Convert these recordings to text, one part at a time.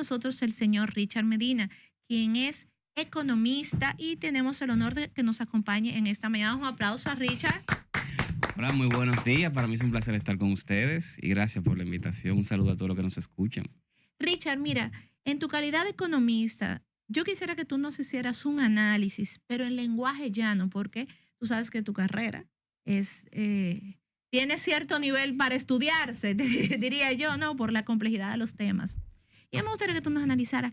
nosotros el señor Richard Medina, quien es economista y tenemos el honor de que nos acompañe en esta mañana. Un aplauso a Richard. Hola, muy buenos días. Para mí es un placer estar con ustedes y gracias por la invitación. Un saludo a todos los que nos escuchan. Richard, mira, en tu calidad de economista, yo quisiera que tú nos hicieras un análisis, pero en lenguaje llano, porque tú sabes que tu carrera es, tiene cierto nivel para estudiarse, diría yo, ¿no? Por la complejidad de los temas. Y me gustaría que tú nos analizaras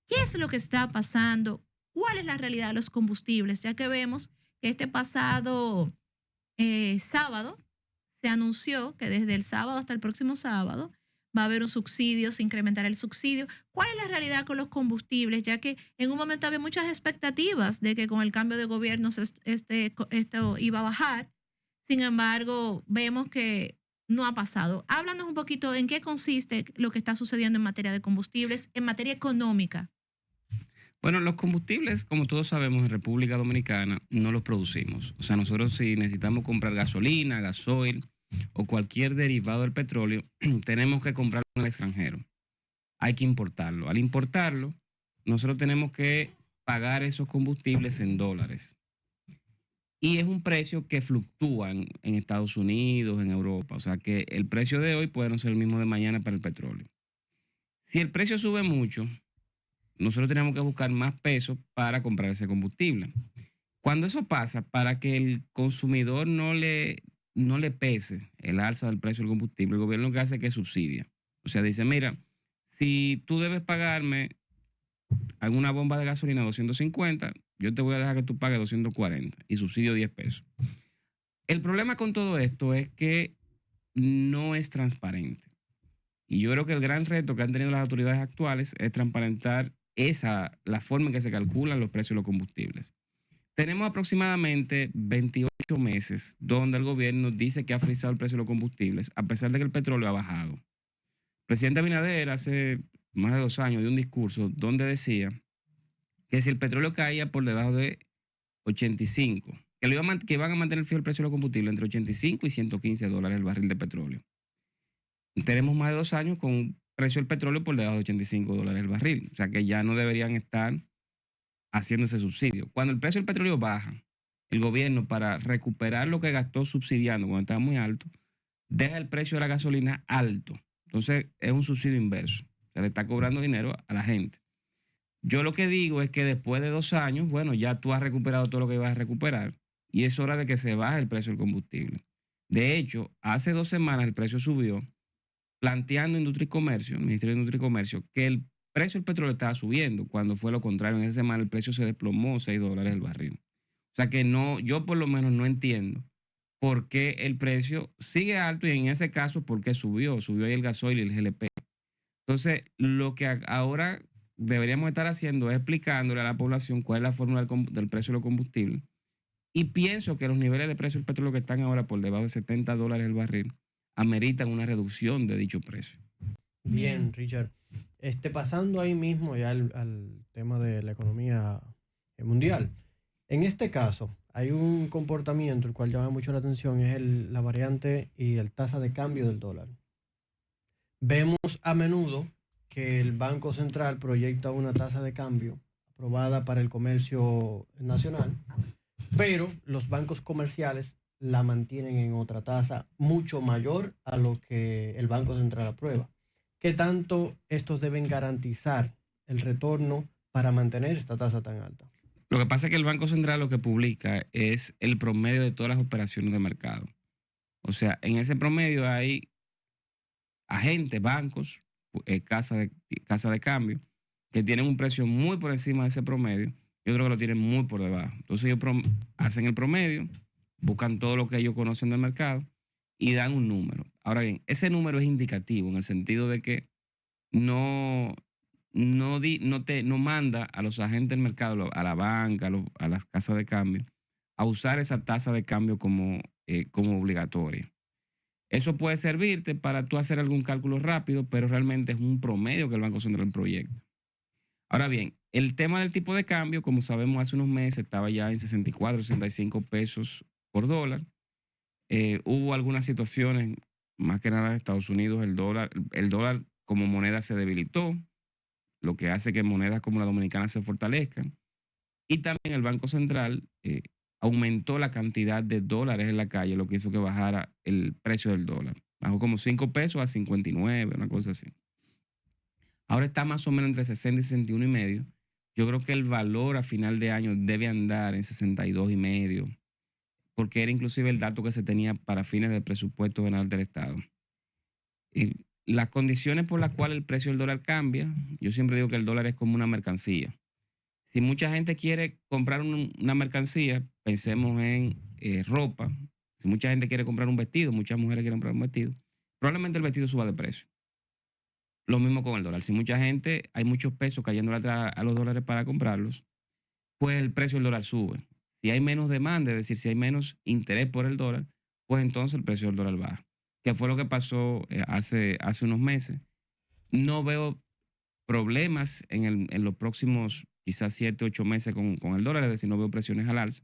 qué es lo que está pasando, cuál es la realidad de los combustibles, ya que vemos que este pasado sábado se anunció que desde el sábado hasta el próximo sábado va a haber un subsidio, se incrementará el subsidio. ¿Cuál es la realidad con los combustibles? Ya que en un momento había muchas expectativas de que con el cambio de gobierno esto iba a bajar. Sin embargo, vemos que no ha pasado. Háblanos un poquito en qué consiste lo que está sucediendo en materia de combustibles, en materia económica. Bueno, los combustibles, como todos sabemos, en República Dominicana no los producimos. O sea, nosotros si necesitamos comprar gasolina, gasoil o cualquier derivado del petróleo, tenemos que comprarlo en el extranjero. Hay que importarlo. Al importarlo, nosotros tenemos que pagar esos combustibles en dólares. Y es un precio que fluctúa en Estados Unidos, en Europa. O sea, que el precio de hoy puede no ser el mismo de mañana para el petróleo. Si el precio sube mucho, nosotros tenemos que buscar más pesos para comprar ese combustible. Cuando eso pasa, para que el consumidor no le pese el alza del precio del combustible, el gobierno lo que hace es que subsidia. O sea, dice, mira, si tú debes pagarme alguna bomba de gasolina 250, yo te voy a dejar que tú pagues 240 y subsidio 10 pesos. El problema con todo esto es que no es transparente. Y yo creo que el gran reto que han tenido las autoridades actuales es transparentar la forma en que se calculan los precios de los combustibles. Tenemos aproximadamente 28 meses donde el gobierno dice que ha frisado el precio de los combustibles, a pesar de que el petróleo ha bajado. El presidente Abinader hace más de 2 años dio un discurso donde decía que si el petróleo caía por debajo de 85, que iban a mantener fijo el precio de los combustibles entre 85 y 115 dólares el barril de petróleo. Tenemos más de 2 años con un precio del petróleo por debajo de 85 dólares el barril. O sea que ya no deberían estar haciendo ese subsidio. Cuando el precio del petróleo baja, el gobierno, para recuperar lo que gastó subsidiando cuando estaba muy alto, deja el precio de la gasolina alto. Entonces es un subsidio inverso. Se le está cobrando dinero a la gente. Yo lo que digo es que después de 2 años, bueno, ya tú has recuperado todo lo que ibas a recuperar y es hora de que se baje el precio del combustible. De hecho, hace 2 semanas el precio subió, planteando Industria y Comercio, el Ministerio de Industria y Comercio, que el precio del petróleo estaba subiendo, cuando fue lo contrario. En esa semana el precio se desplomó 6 dólares el barril. O sea que no, yo por lo menos no entiendo por qué el precio sigue alto y en ese caso, ¿por qué subió? Subió ahí el gasoil y el GLP. Entonces, lo que ahora deberíamos estar haciendo es explicándole a la población cuál es la fórmula del precio de los combustibles. Y pienso que los niveles de precio del petróleo que están ahora por debajo de 70 dólares el barril ameritan una reducción de dicho precio. Bien, Richard. Pasando ahí mismo ya al tema de la economía mundial. En este caso, hay un comportamiento el cual llama mucho la atención, es la variante y el tasa de cambio del dólar. Vemos a menudo que el Banco Central proyecta una tasa de cambio aprobada para el comercio nacional, pero los bancos comerciales la mantienen en otra tasa mucho mayor a lo que el Banco Central aprueba. ¿Qué tanto estos deben garantizar el retorno para mantener esta tasa tan alta? Lo que pasa es que el Banco Central lo que publica es el promedio de todas las operaciones de mercado. O sea, en ese promedio hay agentes, bancos, casa de cambio, que tienen un precio muy por encima de ese promedio y otros que lo tienen muy por debajo. Entonces ellos hacen el promedio, buscan todo lo que ellos conocen del mercado y dan un número. Ahora bien, ese número es indicativo en el sentido de que no manda a los agentes del mercado, a la banca, a las casas de cambio, a usar esa tasa de cambio como obligatoria. Eso puede servirte para tú hacer algún cálculo rápido, pero realmente es un promedio que el Banco Central proyecta. Ahora bien, el tema del tipo de cambio, como sabemos, hace unos meses estaba ya en 64, 65 pesos por dólar. Hubo algunas situaciones, más que nada en Estados Unidos, el dólar como moneda se debilitó. lo que hace que monedas como la dominicana se fortalezcan. Y también el Banco Central aumentó la cantidad de dólares en la calle, lo que hizo que bajara el precio del dólar. Bajó como 5 pesos a 59, una cosa así. Ahora está más o menos entre 60 y 61 y medio. Yo creo que el valor a final de año debe andar en 62 y medio, porque era inclusive el dato que se tenía para fines del presupuesto general del Estado. Y las condiciones por las cuales el precio del dólar cambia, yo siempre digo que el dólar es como una mercancía. Si mucha gente quiere comprar una mercancía, pensemos en ropa. Si mucha gente quiere comprar un vestido, muchas mujeres quieren comprar un vestido, probablemente el vestido suba de precio. Lo mismo con el dólar. Si mucha gente, hay muchos pesos cayendo atrás a los dólares para comprarlos, pues el precio del dólar sube. Si hay menos demanda, es decir, si hay menos interés por el dólar, pues entonces el precio del dólar baja. Que fue lo que pasó hace unos meses. No veo problemas en los próximos quizás 7, 8 meses con el dólar, es decir, no veo presiones al alza.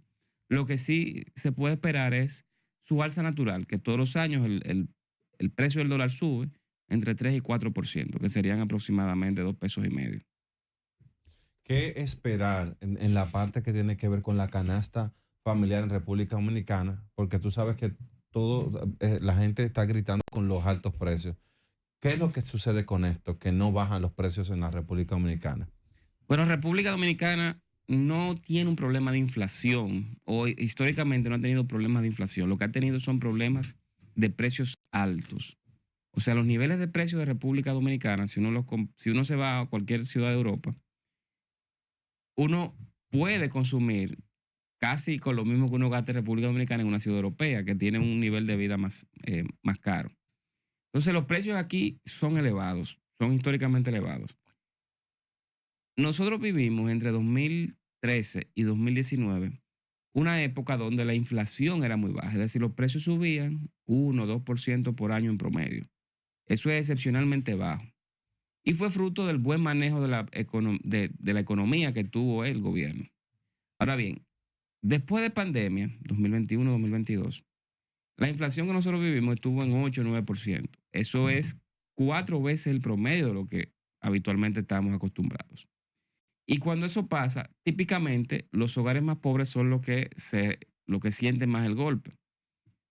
Lo que sí se puede esperar es su alza natural, que todos los años el precio del dólar sube entre 3 y 4%, que serían aproximadamente 2 pesos y medio. ¿Qué esperar en la parte que tiene que ver con la canasta familiar en República Dominicana? Porque tú sabes que la gente está gritando con los altos precios. ¿Qué es lo que sucede con esto, que no bajan los precios en la República Dominicana? Bueno, República Dominicana no tiene un problema de inflación, o históricamente no ha tenido problemas de inflación. Lo que ha tenido son problemas de precios altos. O sea, los niveles de precios de República Dominicana, si uno se va a cualquier ciudad de Europa, uno puede consumir casi con lo mismo que uno gasta en República Dominicana en una ciudad europea, que tiene un nivel de vida más caro. Entonces, los precios aquí son elevados, son históricamente elevados. Nosotros vivimos entre 2013 y 2019 una época donde la inflación era muy baja, es decir, los precios subían 1 o 2% por año en promedio. Eso es excepcionalmente bajo. Y fue fruto del buen manejo de la economía que tuvo el gobierno. Ahora bien, después de pandemia, 2021-2022, la inflación que nosotros vivimos estuvo en 8 o 9%. Eso es 4 veces el promedio de lo que habitualmente estamos acostumbrados. Y cuando eso pasa, típicamente los hogares más pobres son los que sienten más el golpe.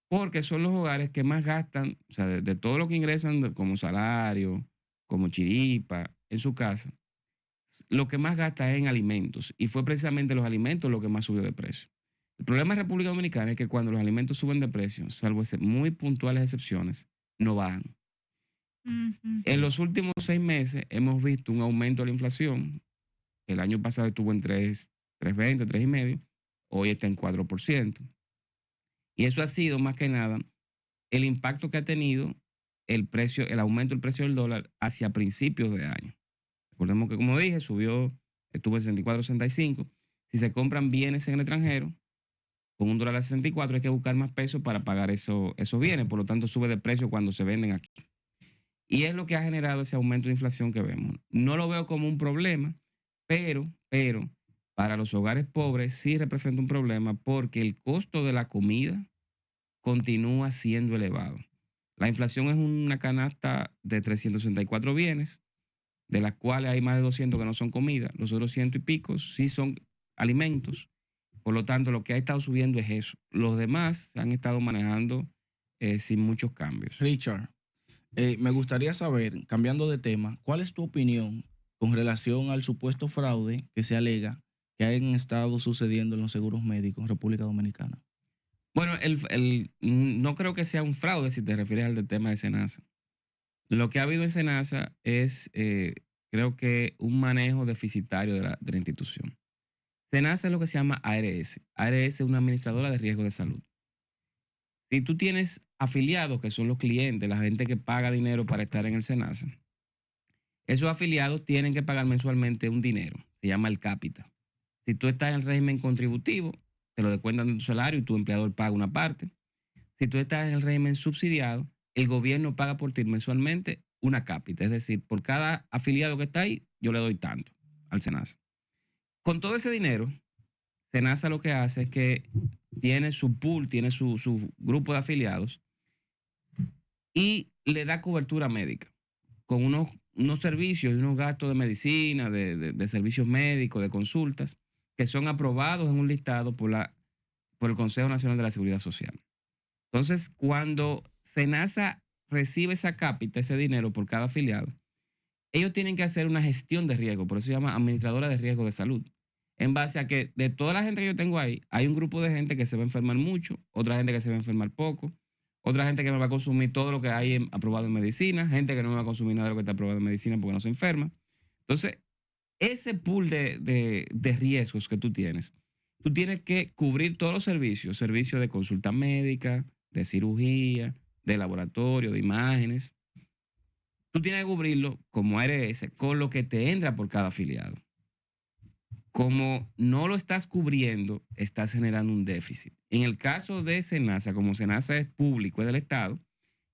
Porque son los hogares que más gastan, o sea, de todo lo que ingresan como salario, como chiripa, en su casa, lo que más gasta es en alimentos. Y fue precisamente los alimentos lo que más subió de precio. El problema de República Dominicana es que cuando los alimentos suben de precio, salvo muy puntuales excepciones, no bajan. En los últimos 6 meses hemos visto un aumento de la inflación. El año pasado estuvo en 3.20, 3.5, hoy está en 4%. Y eso ha sido más que nada el impacto que ha tenido el aumento del precio del dólar hacia principios de año. Recordemos que, como dije, estuvo en 64, 65. Si se compran bienes en el extranjero, con $1 a 64 hay que buscar más pesos para pagar esos bienes. Por lo tanto, sube de precio cuando se venden aquí. Y es lo que ha generado ese aumento de inflación que vemos. No lo veo como un problema, pero para los hogares pobres sí representa un problema porque el costo de la comida continúa siendo elevado. La inflación es una canasta de 364 bienes, de las cuales hay más de 200 que no son comida. Los otros 100 y pico sí son alimentos. Por lo tanto, lo que ha estado subiendo es eso. Los demás se han estado manejando sin muchos cambios. Richard, me gustaría saber, cambiando de tema, ¿cuál es tu opinión con relación al supuesto fraude que se alega que han estado sucediendo en los seguros médicos en República Dominicana? Bueno, no creo que sea un fraude si te refieres al tema de SENASA. Lo que ha habido en SENASA es, creo que, un manejo deficitario de la institución. SENASA es lo que se llama ARS. ARS es una administradora de riesgo de salud. Si tú tienes afiliados, que son los clientes, la gente que paga dinero para estar en el SENASA, esos afiliados tienen que pagar mensualmente un dinero, se llama el cápita. Si tú estás en el régimen contributivo, te lo descuentan de tu salario y tu empleador paga una parte. Si tú estás en el régimen subsidiado, el gobierno paga por ti mensualmente una cápita. Es decir, por cada afiliado que está ahí, yo le doy tanto al SENASA. Con todo ese dinero, SENASA lo que hace es que tiene su pool, tiene su grupo de afiliados y le da cobertura médica con unos unos servicios y unos gastos de medicina, de servicios médicos, de consultas, que son aprobados en un listado por el Consejo Nacional de la Seguridad Social. Entonces, cuando SENASA recibe esa cápita, ese dinero por cada afiliado, ellos tienen que hacer una gestión de riesgo, por eso se llama administradora de riesgo de salud. En base a que de toda la gente que yo tengo ahí, hay un grupo de gente que se va a enfermar mucho, otra gente que se va a enfermar poco, otra gente que me va a consumir todo lo que hay aprobado en medicina, gente que no me va a consumir nada de lo que está aprobado en medicina porque no se enferma. Entonces, ese pool de riesgos que tú tienes que cubrir todos los servicios de consulta médica, de cirugía, de laboratorio, de imágenes. Tú tienes que cubrirlo como ARS con lo que te entra por cada afiliado. Como no lo estás cubriendo, estás generando un déficit. En el caso de SENASA, como SENASA es público, es del Estado,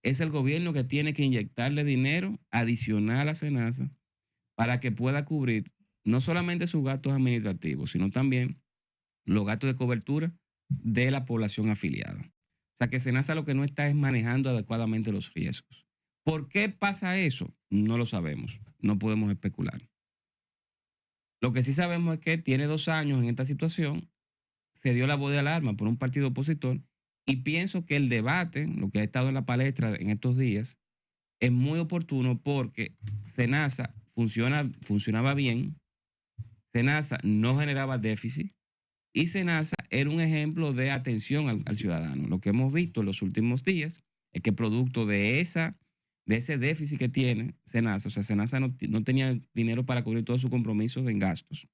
es el gobierno que tiene que inyectarle dinero adicional a SENASA para que pueda cubrir no solamente sus gastos administrativos, sino también los gastos de cobertura de la población afiliada. O sea que SENASA lo que no está es manejando adecuadamente los riesgos. ¿Por qué pasa eso? No lo sabemos, no podemos especular. Lo que sí sabemos es que tiene 2 años en esta situación, se dio la voz de alarma por un partido opositor y pienso que el debate, lo que ha estado en la palestra en estos días, es muy oportuno porque SENASA funcionaba bien, SENASA no generaba déficit y SENASA era un ejemplo de atención al ciudadano. Lo que hemos visto en los últimos días es que producto de ese déficit que tiene SENASA, o sea, SENASA no tenía dinero para cubrir todos sus compromisos en gastos.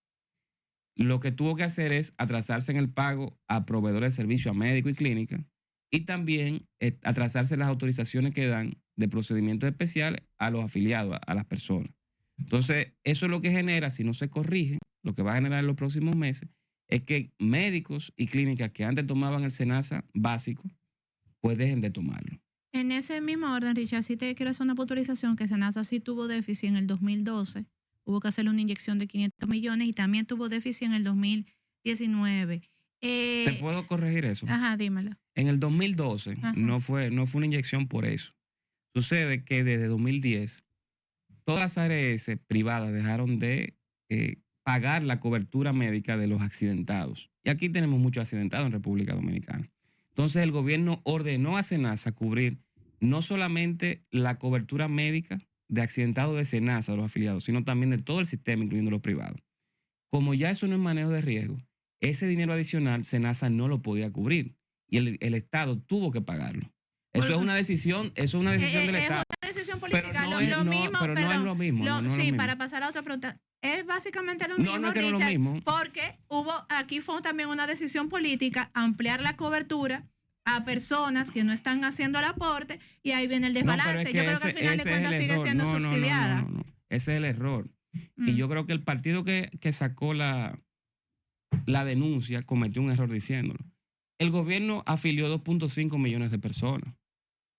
Lo que tuvo que hacer es atrasarse en el pago a proveedores de servicio, a médico y clínica, y también atrasarse en las autorizaciones que dan de procedimientos especiales a los afiliados, a las personas. Entonces, eso es lo que genera, si no se corrige, lo que va a generar en los próximos meses, es que médicos y clínicas que antes tomaban el SENASA básico, pues dejen de tomarlo. En ese mismo orden, Richard, sí te quiero hacer una puntualización que SENASA sí tuvo déficit en el 2012, hubo que hacerle una inyección de 500 millones y también tuvo déficit en el 2019. ¿Te puedo corregir eso? Ajá, dímelo. En el 2012 no fue una inyección por eso. Sucede que desde 2010 todas las ARS privadas dejaron de pagar la cobertura médica de los accidentados. Y aquí tenemos muchos accidentados en República Dominicana. Entonces el gobierno ordenó a SENASA cubrir no solamente la cobertura médica de accidentados de SENASA, de los afiliados, sino también de todo el sistema, incluyendo los privados. Como ya eso no es manejo de riesgo, ese dinero adicional SENASA no lo podía cubrir y el Estado tuvo que pagarlo. Eso es una decisión, del Estado. Es una decisión política, Pero no es lo mismo. Para pasar a otra pregunta, es básicamente lo mismo, no es que Richard, no es lo mismo. porque aquí fue también una decisión política, ampliar la cobertura a personas que no están haciendo el aporte y ahí viene el desbalance. Yo creo que al final de cuentas sigue siendo subsidiada. No. Ese es el error. Y yo creo que el partido que sacó la denuncia cometió un error diciéndolo. El gobierno afilió 2.5 millones de personas,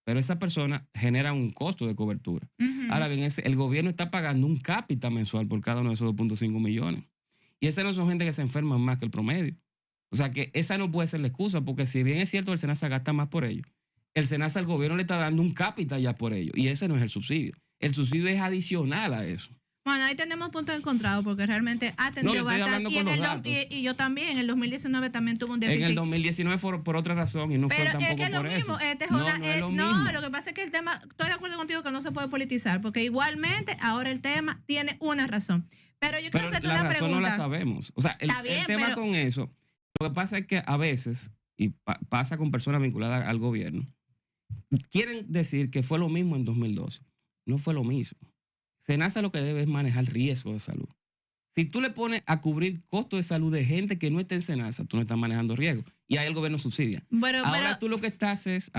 pero esa persona genera un costo de cobertura. Ahora bien, el gobierno está pagando un cápita mensual por cada uno de esos 2.5 millones. Y esas no son gente que se enferman más que el promedio. O sea que esa no puede ser la excusa, porque si bien es cierto el SENASA gasta más por ello, el SENASA al gobierno le está dando un cápita ya por ello. Y ese no es el subsidio. El subsidio es adicional a eso. Bueno, ahí tenemos puntos encontrados porque realmente ha tenido bastante. Y yo también, en el 2019 también tuvo un déficit. En el 2019 fue por otra razón y no fue tampoco por eso. No, lo que pasa es que el tema, estoy de acuerdo contigo que no se puede politizar, porque igualmente ahora el tema tiene una razón. Pero yo quiero hacerte una pregunta. La razón no la sabemos. O sea, el tema con eso, lo que pasa es que a veces, y pasa con personas vinculadas al gobierno, quieren decir que fue lo mismo en 2012. No fue lo mismo. SENASA lo que debe es manejar riesgo de salud. Si tú le pones a cubrir costos de salud de gente que no está en SENASA, tú no estás manejando riesgo. Y ahí el gobierno subsidia. Ahora tú lo que estás es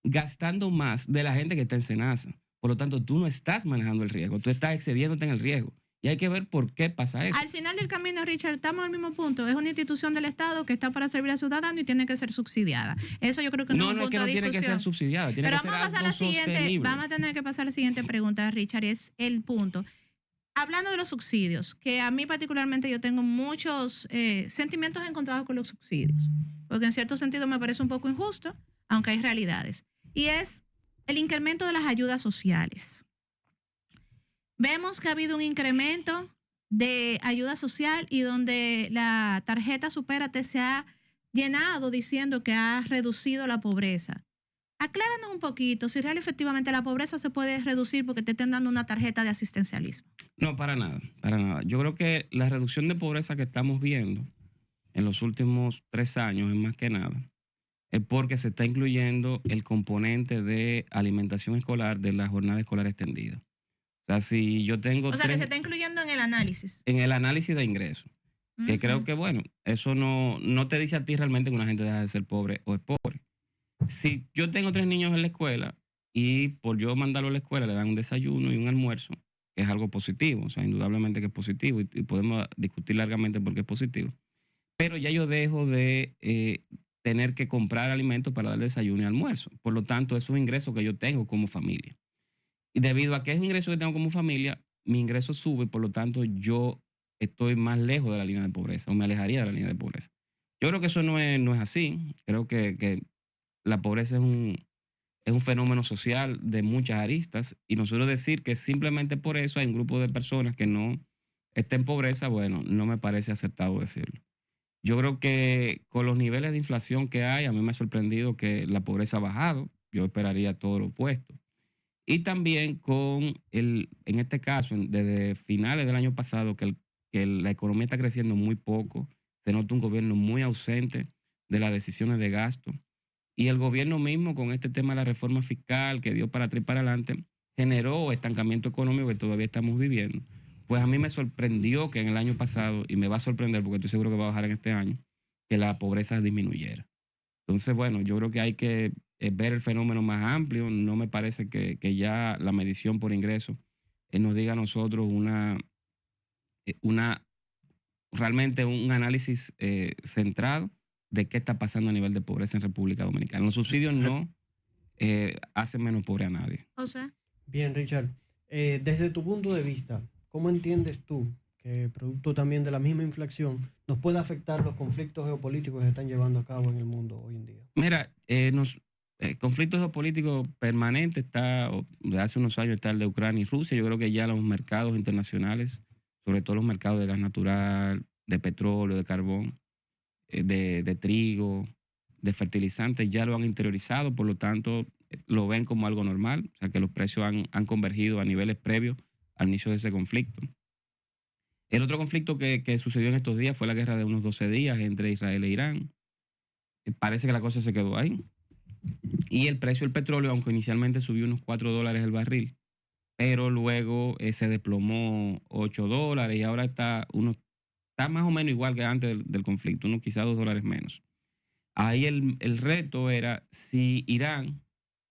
gastando más de la gente que está en SENASA. Por lo tanto, tú no estás manejando el riesgo. Tú estás excediéndote en el riesgo. Y hay que ver por qué pasa eso. Al final del camino, Richard, estamos al mismo punto. Es una institución del Estado que está para servir al ciudadano y tiene que ser subsidiada. Eso yo creo que no es un punto de discusión. No, es que no tiene que ser subsidiada. Tiene que ser algo sostenible. Vamos a tener que pasar a la siguiente pregunta, Richard, y es el punto. Hablando de los subsidios, que a mí particularmente yo tengo muchos sentimientos encontrados con los subsidios, porque en cierto sentido me parece un poco injusto, aunque hay realidades. Y es el incremento de las ayudas sociales. Vemos que ha habido un incremento de ayuda social y donde la tarjeta Supérate se ha llenado diciendo que ha reducido la pobreza. Acláranos un poquito si realmente efectivamente la pobreza se puede reducir porque te estén dando una tarjeta de asistencialismo. No, para nada, para nada. Yo creo que la reducción de pobreza que estamos viendo en los últimos 3 años, es más que nada, es porque se está incluyendo el componente de alimentación escolar de la jornada escolar extendida. O sea, si yo tengo O sea, que se está incluyendo en el análisis. en el análisis de ingresos, que creo que, bueno, eso no te dice a ti realmente que una gente deja de ser pobre o es pobre. Si yo tengo 3 niños en la escuela y por yo mandarlo a la escuela le dan un desayuno y un almuerzo, que es algo positivo, o sea, indudablemente que es positivo y podemos discutir largamente por qué es positivo. Pero ya yo dejo de tener que comprar alimentos para dar desayuno y almuerzo. Por lo tanto, eso es un ingreso que yo tengo como familia. Y debido a que es un ingreso que tengo como familia, mi ingreso sube, por lo tanto, yo estoy más lejos de la línea de pobreza o me alejaría de la línea de pobreza. Yo creo que eso no es así. Creo que la pobreza es un fenómeno social de muchas aristas y nosotros decir que simplemente por eso hay un grupo de personas que no estén en pobreza, bueno, no me parece acertado decirlo. Yo creo que con los niveles de inflación que hay, a mí me ha sorprendido que la pobreza ha bajado. Yo esperaría todo lo opuesto. Y también en este caso, desde finales del año pasado, que la economía está creciendo muy poco, se nota un gobierno muy ausente de las decisiones de gasto. Y el gobierno mismo, con este tema de la reforma fiscal que dio para atrás y para adelante, generó estancamiento económico que todavía estamos viviendo. Pues a mí me sorprendió que en el año pasado, y me va a sorprender porque estoy seguro que va a bajar en este año, que la pobreza disminuyera. Entonces, bueno, yo creo que hay que ver el fenómeno más amplio. No me parece que ya la medición por ingreso nos diga a nosotros realmente un análisis centrado de qué está pasando a nivel de pobreza en República Dominicana. Los subsidios no hacen menos pobre a nadie. O sea, Bien, Richard, desde tu punto de vista, ¿cómo entiendes tú que producto también de la misma inflación nos puede afectar los conflictos geopolíticos que se están llevando a cabo en el mundo hoy en día? Mira, conflictos geopolíticos permanentes de hace unos años está el de Ucrania y Rusia. Yo creo que ya los mercados internacionales, sobre todo los mercados de gas natural, de petróleo, de carbón, de trigo, de fertilizantes, ya lo han interiorizado, por lo tanto lo ven como algo normal, o sea que los precios han convergido a niveles previos al inicio de ese conflicto. El otro conflicto que sucedió en estos días fue la guerra de unos 12 días entre Israel e Irán. Parece que la cosa se quedó ahí. Y el precio del petróleo, aunque inicialmente subió unos $4 el barril, pero luego se desplomó $8 y ahora está más o menos igual que antes del conflicto, unos quizás $2 menos. Ahí el reto era si Irán,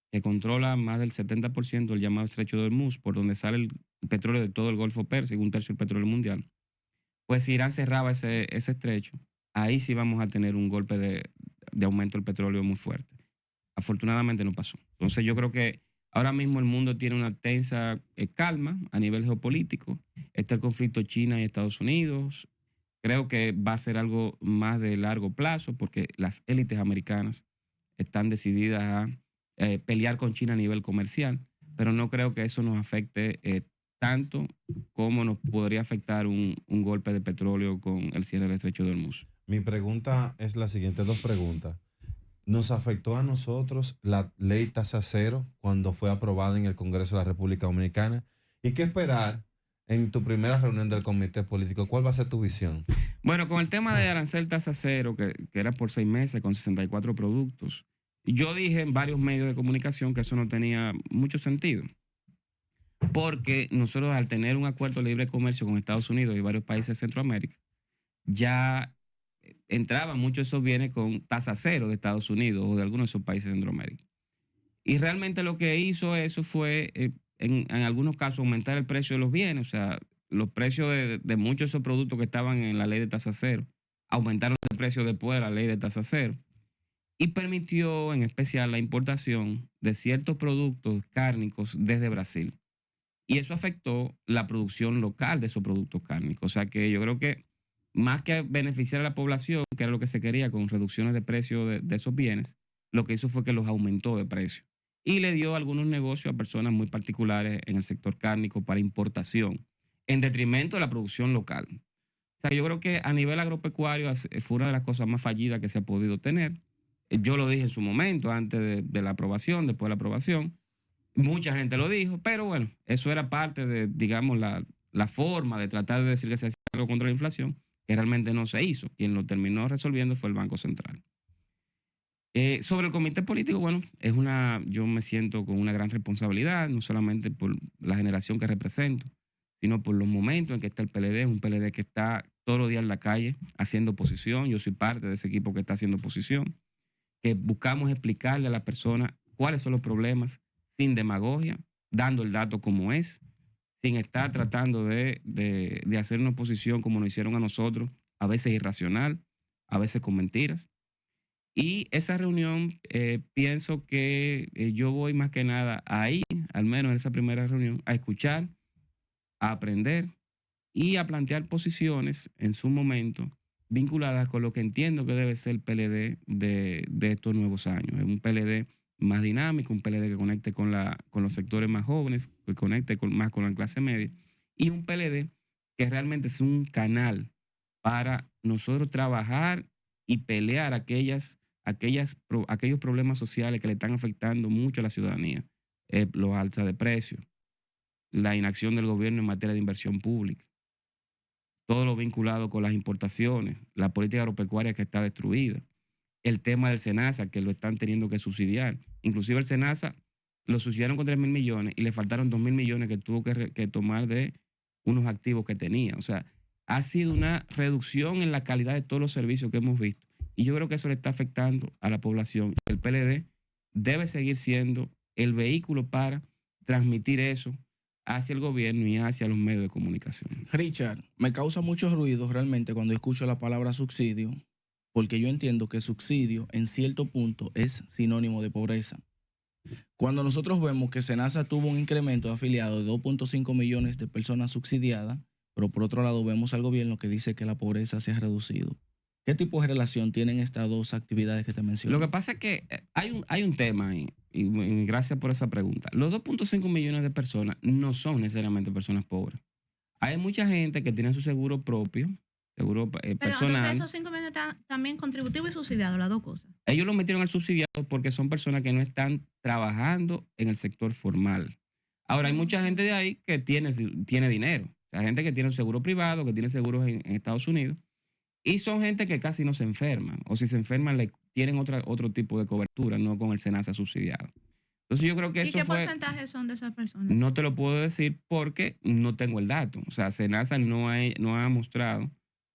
que controla más del 70% del llamado estrecho de Hormuz, por donde sale el petróleo de todo el Golfo Pérsico, 1/3 del petróleo mundial, pues si Irán cerraba ese estrecho, ahí sí vamos a tener un golpe de aumento del petróleo muy fuerte. Afortunadamente no pasó. Entonces yo creo que ahora mismo el mundo tiene una tensa calma a nivel geopolítico. Está el conflicto China y Estados Unidos. Creo que va a ser algo más de largo plazo porque las élites americanas están decididas a pelear con China a nivel comercial, pero no creo que eso nos afecte tanto como nos podría afectar un golpe de petróleo con el cierre del estrecho de Hormuz. Mi pregunta es la siguiente, 2 preguntas. ¿Nos afectó a nosotros la ley tasa cero cuando fue aprobada en el Congreso de la República Dominicana? ¿Y qué esperar en tu primera reunión del comité político? ¿Cuál va a ser tu visión? Bueno, con el tema de arancel tasa cero, que era por 6 meses con 64 productos, yo dije en varios medios de comunicación que eso no tenía mucho sentido. Porque nosotros al tener un acuerdo de libre comercio con Estados Unidos y varios países de Centroamérica, ya entraban muchos de esos bienes con tasa cero de Estados Unidos o de algunos de esos países de Centroamérica. Y realmente lo que hizo eso fue, en algunos casos, aumentar el precio de los bienes. O sea, los precios de muchos de esos productos que estaban en la ley de tasa cero aumentaron el precio después de la ley de tasa cero. Y permitió en especial la importación de ciertos productos cárnicos desde Brasil. Y eso afectó la producción local de esos productos cárnicos. O sea que yo creo que más que beneficiar a la población, que era lo que se quería con reducciones de precio de esos bienes, lo que hizo fue que los aumentó de precio. y le dio algunos negocios a personas muy particulares en el sector cárnico para importación, en detrimento de la producción local. O sea, yo creo que a nivel agropecuario fue una de las cosas más fallidas que se ha podido tener. Yo lo dije en su momento, antes de la aprobación, después de la aprobación. Mucha gente lo dijo, pero bueno, eso era parte de, digamos, la forma de tratar de decir que se hacía algo contra la inflación, que realmente no se hizo. Quien lo terminó resolviendo fue el Banco Central. Sobre el comité político, bueno, yo me siento con una gran responsabilidad, no solamente por la generación que represento, sino por los momentos en que está el PLD, un PLD que está todos los días en la calle haciendo oposición. Yo soy parte de ese equipo que está haciendo oposición, que buscamos explicarle a la persona cuáles son los problemas sin demagogia, dando el dato como es, sin estar tratando de hacer una oposición como nos hicieron a nosotros, a veces irracional, a veces con mentiras. Y esa reunión, pienso que yo voy más que nada ahí, al menos en esa primera reunión, a escuchar, a aprender y a plantear posiciones en su momento vinculadas con lo que entiendo que debe ser el PLD de estos nuevos años. Es un PLD más dinámico, un PLD que conecte con los sectores más jóvenes, que conecte más con la clase media, y un PLD que realmente es un canal para nosotros trabajar y pelear aquellos problemas sociales que le están afectando mucho a la ciudadanía. Los alzas de precios, la inacción del gobierno en materia de inversión pública, todo lo vinculado con las importaciones, la política agropecuaria que está destruida, el tema del SENASA, que lo están teniendo que subsidiar. Inclusive el SENASA lo subsidiaron con 3.000 millones y le faltaron 2.000 millones que tuvo que tomar de unos activos que tenía. O sea, ha sido una reducción en la calidad de todos los servicios que hemos visto. Y yo creo que eso le está afectando a la población. El PLD debe seguir siendo el vehículo para transmitir eso hacia el gobierno y hacia los medios de comunicación. Richard, me causa mucho ruido realmente cuando escucho la palabra subsidio, porque yo entiendo que subsidio en cierto punto es sinónimo de pobreza. Cuando nosotros vemos que SENASA tuvo un incremento de afiliados de 2.5 millones de personas subsidiadas, pero por otro lado vemos al gobierno que dice que la pobreza se ha reducido. ¿Qué tipo de relación tienen estas dos actividades que te mencioné? Lo que pasa es que hay un tema ahí, y gracias por esa pregunta. Los 2.5 millones de personas no son necesariamente personas pobres. Hay mucha gente que tiene su seguro propio, seguro Pero personal. entonces esos 5 millones están también contributivos y subsidiados, las dos cosas. Ellos lo metieron al subsidiado porque son personas que no están trabajando en el sector formal. Ahora, hay mucha gente de ahí que tiene dinero. Hay gente que tiene un seguro privado, que tiene seguros en Estados Unidos. Y son gente que casi no se enferman. O si se enferman, tienen otro tipo de cobertura, no con el SENASA subsidiado. Entonces yo creo que ¿Y eso qué porcentaje son de esas personas? No te lo puedo decir porque no tengo el dato. O sea, SENASA no ha mostrado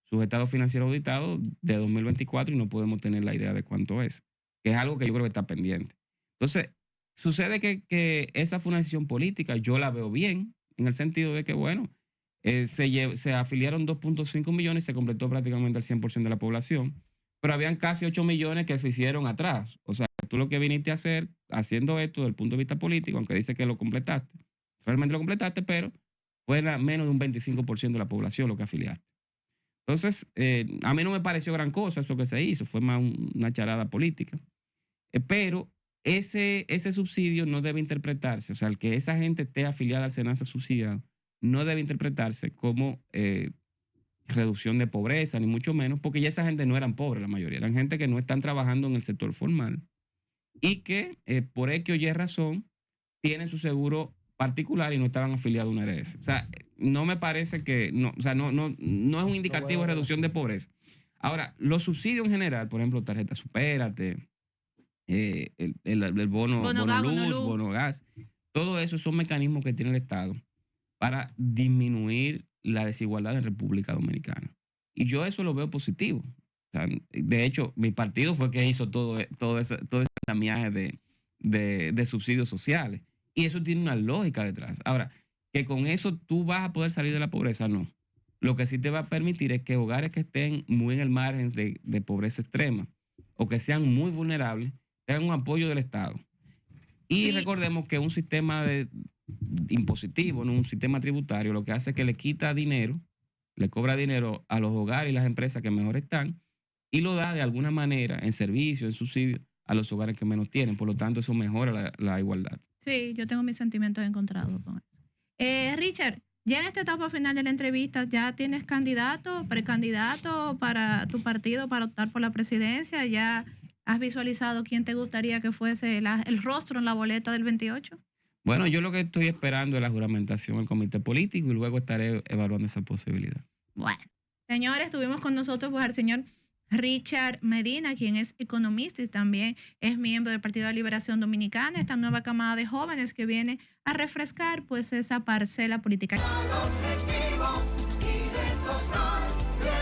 sus estados financieros auditados de 2024 y no podemos tener la idea de cuánto es. Que es algo que yo creo que está pendiente. Entonces, sucede que esa fue una decisión política. Yo la veo bien, en el sentido de que, bueno, se afiliaron 2.5 millones y se completó prácticamente el 100% de la población, pero habían casi 8 millones que se hicieron atrás. O sea, tú lo que viniste a hacer haciendo esto desde el punto de vista político, aunque dice que lo completaste, realmente lo completaste, pero fue menos de un 25% de la población lo que afiliaste. Entonces, a mí no me pareció gran cosa eso que se hizo, fue más una charada política. Pero ese subsidio no debe interpretarse, o sea, el que esa gente esté afiliada al SENASA subsidiado, no debe interpretarse como reducción de pobreza, ni mucho menos, porque ya esa gente no eran pobres, la mayoría, eran gente que no están trabajando en el sector formal y que por X o Y razón tienen su seguro particular y no estaban afiliados a una ARS. O sea, no me parece que, no es un indicativo de reducción de pobreza. Ahora, los subsidios en general, por ejemplo, tarjeta Supérate, el bono luz, bono gas, todo eso son mecanismos que tiene el Estado para disminuir la desigualdad en República Dominicana. Y yo eso lo veo positivo. O sea, de hecho, mi partido fue que hizo todo ese andamiaje de subsidios sociales. Y eso tiene una lógica detrás. Ahora, que con eso tú vas a poder salir de la pobreza, no. Lo que sí te va a permitir es que hogares que estén muy en el margen de pobreza extrema o que sean muy vulnerables tengan un apoyo del Estado. Y recordemos que un sistema impositivo, no un sistema tributario, lo que hace es que le quita dinero, le cobra dinero a los hogares y las empresas que mejor están y lo da de alguna manera en servicio, en subsidio, a los hogares que menos tienen. Por lo tanto, eso mejora la igualdad. Sí, yo tengo mis sentimientos encontrados con eso. Richard, ya en esta etapa final de la entrevista, ¿ya tienes candidato, precandidato para tu partido para optar por la presidencia? ¿Ya has visualizado quién te gustaría que fuese el rostro en la boleta del 28? Bueno, yo lo que estoy esperando es la juramentación del comité político y luego estaré evaluando esa posibilidad. Bueno, señores, tuvimos con nosotros pues, al señor Richard Medina, quien es economista y también es miembro del Partido de Liberación Dominicana, esta nueva camada de jóvenes que viene a refrescar pues esa parcela política.